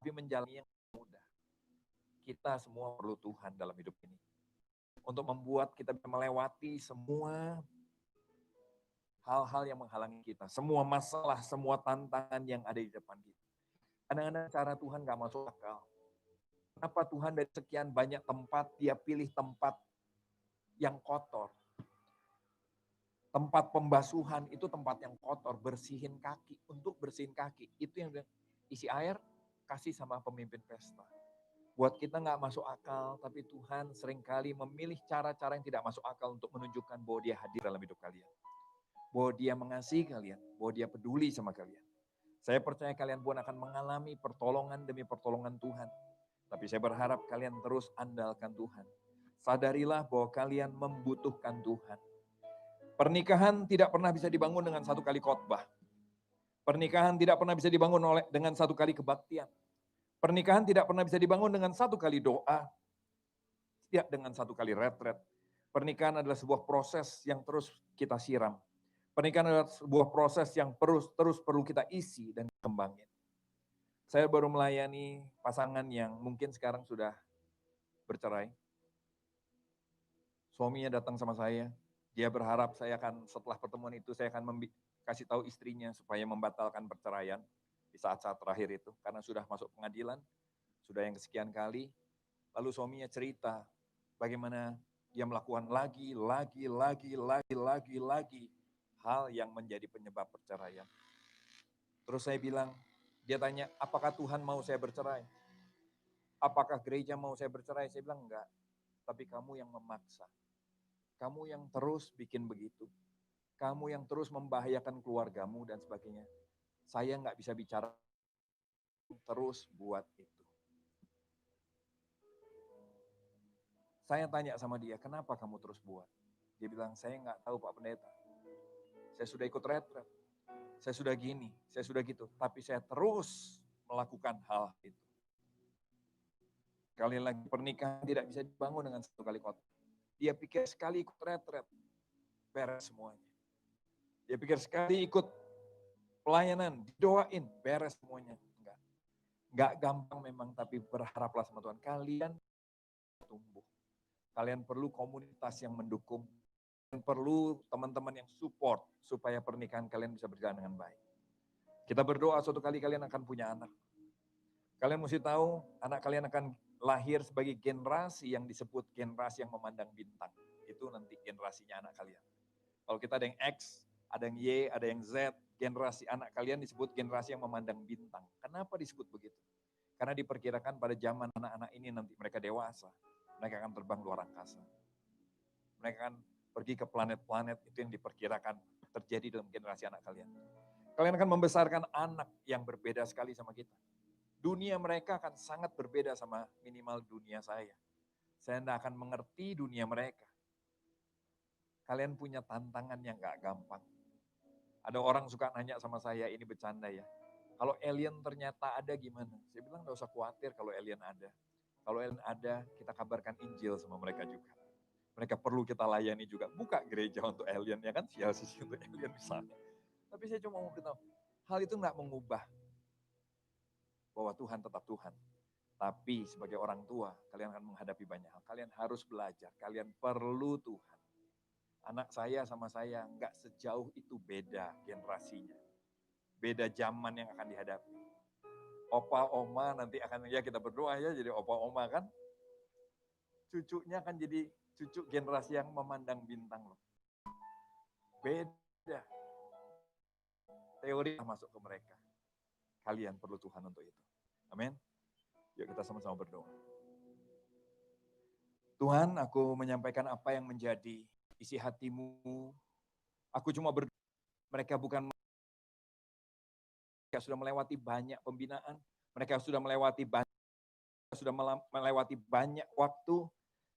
tapi menjalani yang mudah. Kita semua perlu Tuhan dalam hidup ini. Untuk membuat kita bisa melewati semua hal-hal yang menghalangi kita. Semua masalah, semua tantangan yang ada di depan kita. Kadang-kadang cara Tuhan gak masuk akal. Kenapa Tuhan dari sekian banyak tempat, dia pilih tempat yang kotor. Tempat pembasuhan itu tempat yang kotor, bersihin kaki. Untuk bersihin kaki, itu yang isi air, kasih sama pemimpin pesta. Buat kita nggak masuk akal, tapi Tuhan seringkali memilih cara-cara yang tidak masuk akal untuk menunjukkan bahwa dia hadir dalam hidup kalian. Bahwa dia mengasihi kalian, bahwa dia peduli sama kalian. Saya percaya kalian pun akan mengalami pertolongan demi pertolongan Tuhan. Tapi saya berharap kalian terus andalkan Tuhan. Sadarilah bahwa kalian membutuhkan Tuhan. Pernikahan tidak pernah bisa dibangun dengan satu kali khotbah. Pernikahan tidak pernah bisa dibangun dengan satu kali kebaktian. Pernikahan tidak pernah bisa dibangun dengan satu kali doa. Tidak dengan satu kali retret. Pernikahan adalah sebuah proses yang terus kita siram. Pernikahan adalah sebuah proses yang terus perlu kita isi dan kembangin. Saya baru melayani pasangan yang mungkin sekarang sudah bercerai. Suaminya datang sama saya. Dia berharap saya akan setelah pertemuan itu saya akan kasih tahu istrinya supaya membatalkan perceraian di saat-saat terakhir itu. Karena sudah masuk pengadilan, sudah yang kesekian kali. Lalu suaminya cerita bagaimana dia melakukan lagi hal yang menjadi penyebab perceraian. Terus saya bilang, dia tanya, apakah Tuhan mau saya bercerai? Apakah gereja mau saya bercerai? Saya bilang enggak, tapi kamu yang memaksa. Kamu yang terus bikin begitu. Kamu yang terus membahayakan keluargamu dan sebagainya. Saya nggak bisa bicara, terus buat itu. Saya tanya sama dia, kenapa kamu terus buat? Dia bilang, saya nggak tahu Pak Pendeta. Saya sudah ikut retret. Saya sudah gini, saya sudah gitu. Tapi saya terus melakukan hal itu. Kali lagi pernikahan tidak bisa dibangun dengan satu kali khotbah. Dia pikir sekali ikut retret, beres semuanya. Dia pikir sekali ikut pelayanan, didoain, beres semuanya. Enggak gampang memang, tapi berharaplah sama Tuhan. Kalian tumbuh. Kalian perlu komunitas yang mendukung. Kalian perlu teman-teman yang support supaya pernikahan kalian bisa berjalan dengan baik. Kita berdoa suatu kali kalian akan punya anak. Kalian mesti tahu anak kalian akan lahir sebagai generasi yang disebut generasi yang memandang bintang. Itu nanti generasinya anak kalian. Kalau kita ada yang X, ada yang Y, ada yang Z, generasi anak kalian disebut generasi yang memandang bintang. Kenapa disebut begitu? Karena diperkirakan pada zaman anak-anak ini nanti mereka dewasa, mereka akan terbang luar angkasa. Mereka akan pergi ke planet-planet, itu yang diperkirakan terjadi dalam generasi anak kalian. Kalian akan membesarkan anak yang berbeda sekali sama kita. Dunia mereka akan sangat berbeda sama minimal dunia saya. Saya tidak akan mengerti dunia mereka. Kalian punya tantangan yang gak gampang. Ada orang suka nanya sama saya, ini bercanda ya. Kalau alien ternyata ada gimana? Saya bilang gak usah khawatir kalau alien ada. Kalau alien ada, kita kabarkan Injil sama mereka juga. Mereka perlu kita layani juga. Buka gereja untuk alien, ya kan? Sisi untuk alien misalnya. Tapi saya cuma mau beritahu, hal itu gak mengubah bahwa Tuhan tetap Tuhan. Tapi sebagai orang tua, kalian akan menghadapi banyak hal. Kalian harus belajar, kalian perlu Tuhan. Anak saya sama saya nggak sejauh itu beda generasinya. Beda zaman yang akan dihadapi. Opa, oma nanti akan, ya kita berdoa ya jadi opa, oma kan. Cucunya akan jadi cucu generasi yang memandang bintang loh. Beda. Teori masuk ke mereka. Kalian perlu Tuhan untuk itu. Amin. Yuk kita sama-sama berdoa. Tuhan, aku menyampaikan apa yang menjadi isi hatimu. Aku cuma berdoa, mereka bukan, mereka sudah melewati banyak pembinaan, mereka sudah melewati banyak waktu,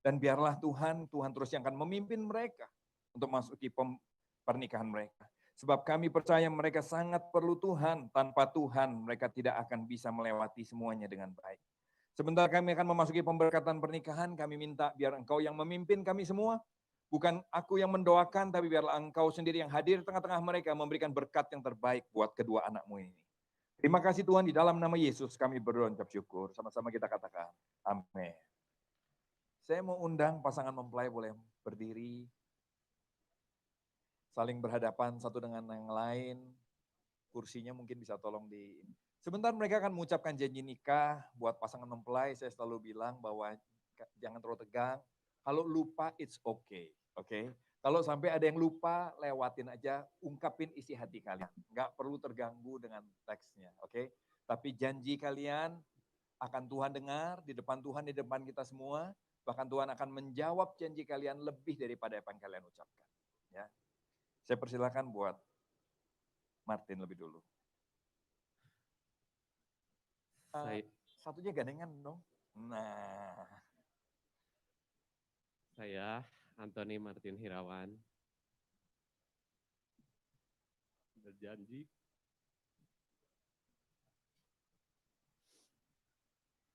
dan biarlah Tuhan terus yang akan memimpin mereka untuk masuki pernikahan mereka. Sebab kami percaya mereka sangat perlu Tuhan, tanpa Tuhan mereka tidak akan bisa melewati semuanya dengan baik. Sebentar kami akan memasuki pemberkatan pernikahan, kami minta biar Engkau yang memimpin kami semua, bukan aku yang mendoakan, tapi biarlah Engkau sendiri yang hadir di tengah-tengah mereka, memberikan berkat yang terbaik buat kedua anakmu ini. Terima kasih Tuhan, di dalam nama Yesus kami berdoa ucap syukur. Sama-sama kita katakan, amin. Saya mau undang pasangan mempelai boleh berdiri, saling berhadapan satu dengan yang lain. Kursinya mungkin bisa tolong di... Sebentar mereka akan mengucapkan janji nikah buat pasangan mempelai. Saya selalu bilang bahwa jangan terlalu tegang. Kalau lupa, it's okay. Oke? Kalau sampai ada yang lupa, lewatin aja, ungkapin isi hati kalian. Nggak perlu terganggu dengan teksnya. Oke? Tapi janji kalian akan Tuhan dengar di depan Tuhan, di depan kita semua. Bahkan Tuhan akan menjawab janji kalian lebih daripada apa yang kalian ucapkan. Ya. Saya persilakan buat Martin lebih dulu. Satunya gandengan dong. Nah. Saya Antoni Martin Hirawan berjanji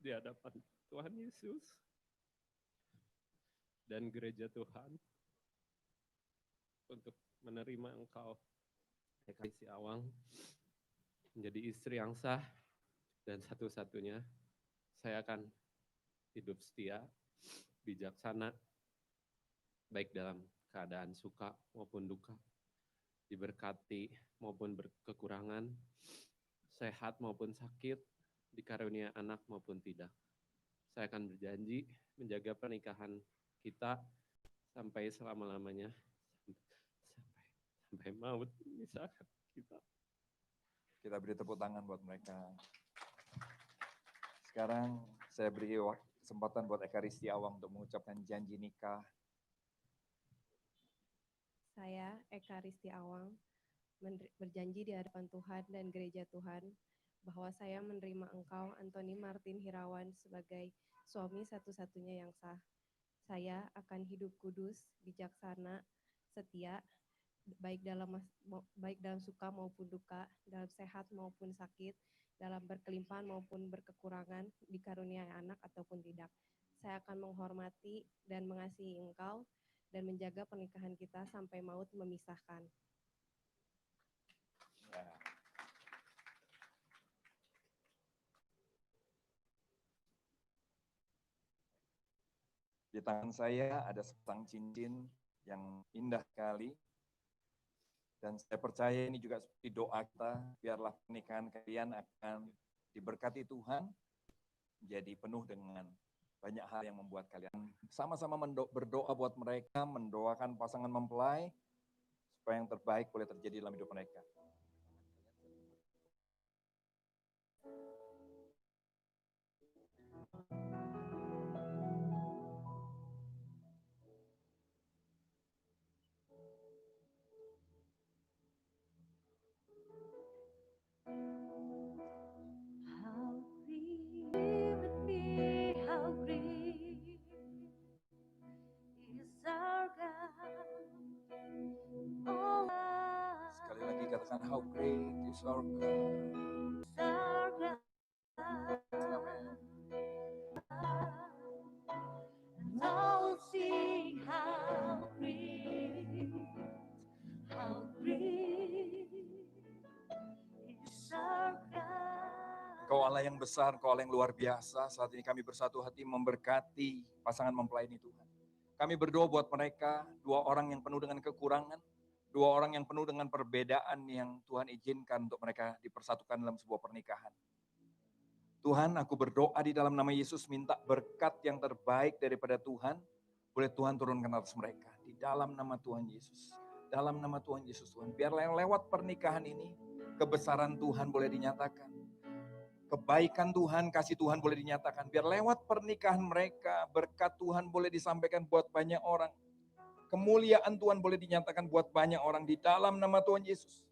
di hadapan Tuhan Yesus dan gereja Tuhan untuk menerima Engkau, Ekaristi Awang, menjadi istri yang sah dan satu-satunya. Saya akan hidup setia, bijaksana, baik dalam keadaan suka maupun duka, diberkati maupun berkekurangan, sehat maupun sakit, dikarunia anak maupun tidak. Saya akan berjanji menjaga pernikahan kita sampai selama-lamanya, sampai maut memisahkan kita. Kita beri tepuk tangan buat mereka. Sekarang saya beri kesempatan buat Ekaristi Awang untuk mengucapkan janji nikah. Saya, Ekaristi Awang, berjanji di hadapan Tuhan dan gereja Tuhan bahwa saya menerima Engkau, Antoni Martin Hirawan, sebagai suami satu-satunya yang sah. Saya akan hidup kudus, bijaksana, setia, baik dalam suka maupun duka, dalam sehat maupun sakit, dalam berkelimpahan maupun berkekurangan, dikaruniai anak ataupun tidak. Saya akan menghormati dan mengasihi Engkau dan menjaga pernikahan kita sampai maut memisahkan. Ya. Di tangan saya ada sepasang cincin yang indah sekali. Dan saya percaya ini juga seperti doa kita, biarlah pernikahan kalian akan diberkati Tuhan, menjadi penuh dengan banyak hal yang membuat kalian sama-sama berdoa buat mereka, mendoakan pasangan mempelai, supaya yang terbaik boleh terjadi dalam hidup mereka. Sekali lagi katakan, how great is our God. Engkau Allah yang besar, Engkau Allah yang luar biasa. Saat ini kami bersatu hati memberkati pasangan mempelai ini Tuhan. Kami berdoa buat mereka, dua orang yang penuh dengan kekurangan, dua orang yang penuh dengan perbedaan yang Tuhan izinkan untuk mereka dipersatukan dalam sebuah pernikahan. Tuhan, aku berdoa di dalam nama Yesus, minta berkat yang terbaik daripada Tuhan, boleh Tuhan turunkan atas mereka. Di dalam nama Tuhan Yesus. Dalam nama Tuhan Yesus Tuhan. Biarlah lewat pernikahan ini, kebesaran Tuhan boleh dinyatakan. Kebaikan Tuhan, kasih Tuhan boleh dinyatakan. Biar lewat pernikahan mereka, berkat Tuhan boleh disampaikan buat banyak orang. Kemuliaan Tuhan boleh dinyatakan buat banyak orang di dalam nama Tuhan Yesus.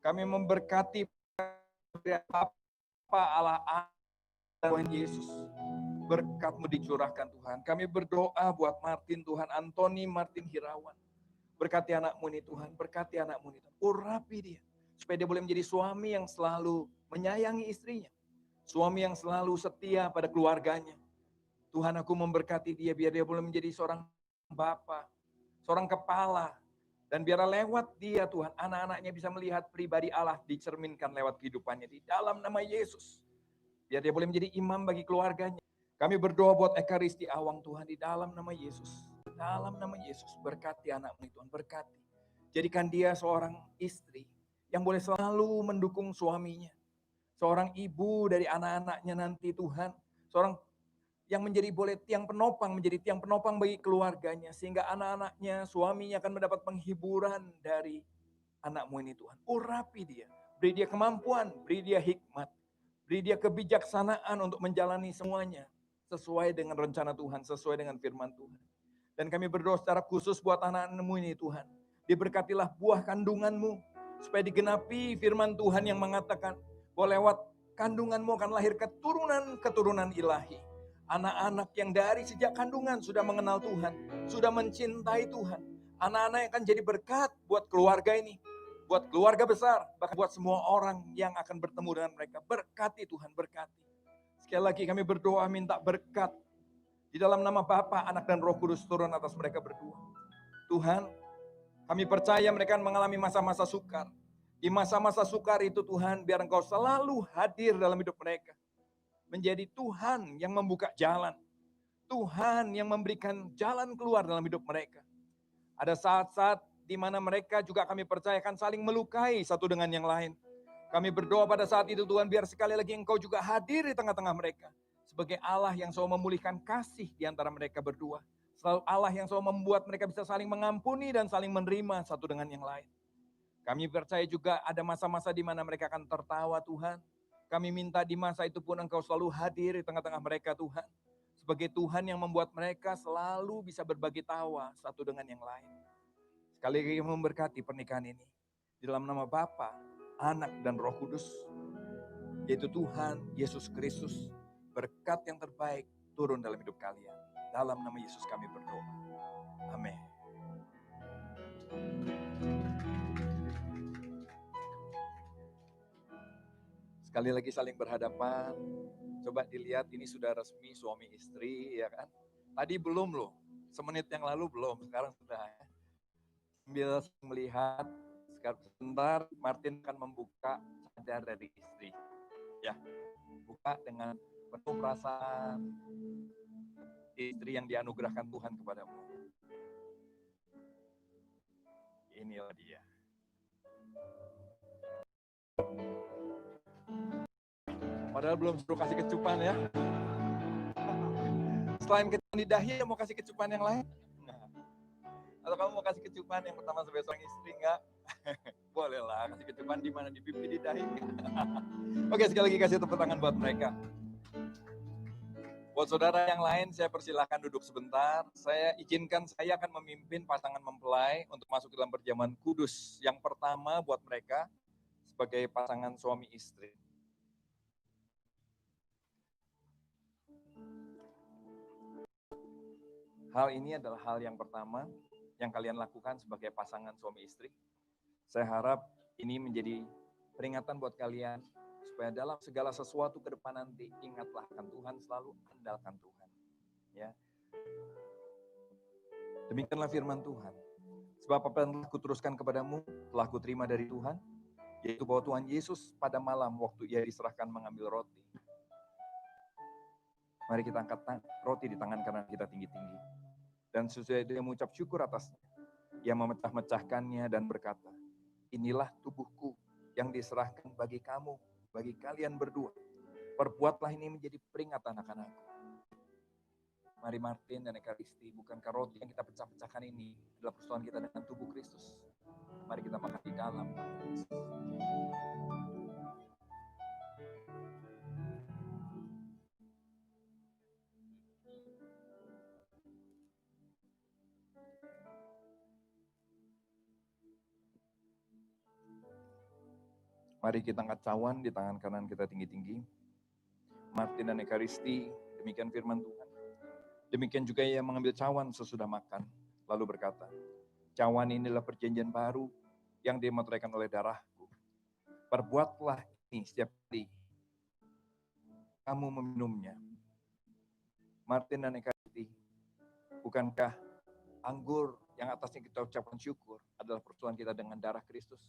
Kami memberkati Bapa Allah Tuhan Yesus. Berkat-Mu dicurahkan Tuhan. Kami berdoa buat Martin Tuhan, Antoni Martin Hirawan. Berkati anakmu ini Tuhan, berkati anakmu ini. Urapi dia, supaya dia boleh menjadi suami yang selalu menyayangi istrinya. Suami yang selalu setia pada keluarganya. Tuhan, aku memberkati dia biar dia boleh menjadi seorang bapa, seorang kepala Dan biarlah lewat dia Tuhan, anak-anaknya bisa melihat pribadi Allah dicerminkan lewat kehidupannya di dalam nama Yesus. Biar dia boleh menjadi imam bagi keluarganya. Kami berdoa buat Ekaristi Awang Tuhan di dalam nama Yesus. Dalam nama Yesus, berkati anakmu Tuhan, berkati. Jadikan dia seorang istri yang boleh selalu mendukung suaminya. Seorang ibu dari anak-anaknya nanti Tuhan. Seorang yang menjadi boleh tiang penopang, menjadi tiang penopang bagi keluarganya. Sehingga anak-anaknya, suaminya akan mendapat penghiburan dari anakmu ini Tuhan. Urapi dia, beri dia kemampuan, beri dia hikmat. Beri dia kebijaksanaan untuk menjalani semuanya. Sesuai dengan rencana Tuhan, sesuai dengan firman Tuhan. Dan kami berdoa secara khusus buat anak-anakmu ini Tuhan. Diberkatilah buah kandunganmu, supaya digenapi firman Tuhan yang mengatakan, bahwa lewat kandunganmu akan lahir keturunan-keturunan ilahi. Anak-anak yang dari sejak kandungan sudah mengenal Tuhan, sudah mencintai Tuhan. Anak-anak yang akan jadi berkat buat keluarga ini, buat keluarga besar, bahkan buat semua orang yang akan bertemu dengan mereka. Berkati Tuhan, berkati. Sekali lagi kami berdoa minta berkat di dalam nama Bapa, Anak dan Roh Kudus turun atas mereka berdua. Tuhan, kami percaya mereka akan mengalami masa-masa sukar. Di masa-masa sukar itu Tuhan, biar Engkau selalu hadir dalam hidup mereka. Menjadi Tuhan yang membuka jalan. Tuhan yang memberikan jalan keluar dalam hidup mereka. Ada saat-saat di mana mereka juga kami percayakan saling melukai satu dengan yang lain. Kami berdoa pada saat itu Tuhan, biar sekali lagi Engkau juga hadir di tengah-tengah mereka. Sebagai Allah yang selalu memulihkan kasih di antara mereka berdua. Selalu Allah yang selalu membuat mereka bisa saling mengampuni dan saling menerima satu dengan yang lain. Kami percaya juga ada masa-masa di mana mereka akan tertawa Tuhan. Kami minta di masa itu pun Engkau selalu hadir di tengah-tengah mereka Tuhan. Sebagai Tuhan yang membuat mereka selalu bisa berbagi tawa satu dengan yang lain. Sekali lagi memberkati pernikahan ini. Di dalam nama Bapa, Anak dan Roh Kudus. Yaitu Tuhan Yesus Kristus. Berkat yang terbaik turun dalam hidup kalian. Dalam nama Yesus kami berdoa. Amin. Sekali lagi saling berhadapan. Coba dilihat ini sudah resmi suami istri ya kan. Tadi belum loh. Semenit yang lalu belum. Sekarang sudah ya. Sambil melihat sebentar Martin akan membuka cadar dari istri. Ya. Buka dengan penuh perasaan istri yang dianugerahkan Tuhan kepadamu. Inilah dia. Padahal belum suruh kasih kecupan ya. Selain kecupan di dahi, mau kasih kecupan yang lain? Nah. Atau kamu mau kasih kecupan yang pertama sebagai seorang istri enggak? Boleh lah, kasih kecupan di mana? Di pipi, di dahi. Oke, sekali lagi kasih tepuk tangan buat mereka. Buat saudara yang lain, saya persilahkan duduk sebentar. Saya izinkan saya akan memimpin pasangan mempelai untuk masuk ke dalam perjamuan kudus. Yang pertama buat mereka sebagai pasangan suami istri. Hal ini adalah hal yang pertama yang kalian lakukan sebagai pasangan suami istri. Saya harap ini menjadi peringatan buat kalian supaya dalam segala sesuatu ke depan nanti ingatlah akan Tuhan, selalu andalkan Tuhan. Ya. Demikianlah firman Tuhan. Sebab apa yang telah kuteruskan kepadamu telah kuterima dari Tuhan, yaitu bahwa Tuhan Yesus pada malam waktu ia diserahkan mengambil roti. Mari kita angkat roti di tangan kanan kita tinggi-tinggi. Dan sesudah itu dia mengucap syukur atasnya. Ia memecah-mecahkannya dan berkata, inilah tubuhku yang diserahkan bagi kamu, bagi kalian berdua. Perbuatlah ini menjadi peringatan akan aku. Mari Martin dan Ekaristi, bukankah roti yang kita pecah-pecahkan ini adalah persekutuan kita dengan tubuh Kristus? Mari kita makan di dalam. Mari kita angkat cawan di tangan kanan kita tinggi-tinggi. Martin dan Ekaristi, demikian firman Tuhan. Demikian juga ia mengambil cawan sesudah makan, lalu berkata, cawan inilah perjanjian baru yang dimeteraikan oleh darahku. Perbuatlah ini setiap hari kamu meminumnya. Martin dan Ekaristi, bukankah anggur yang atasnya kita ucapkan syukur adalah persekutuan kita dengan darah Kristus.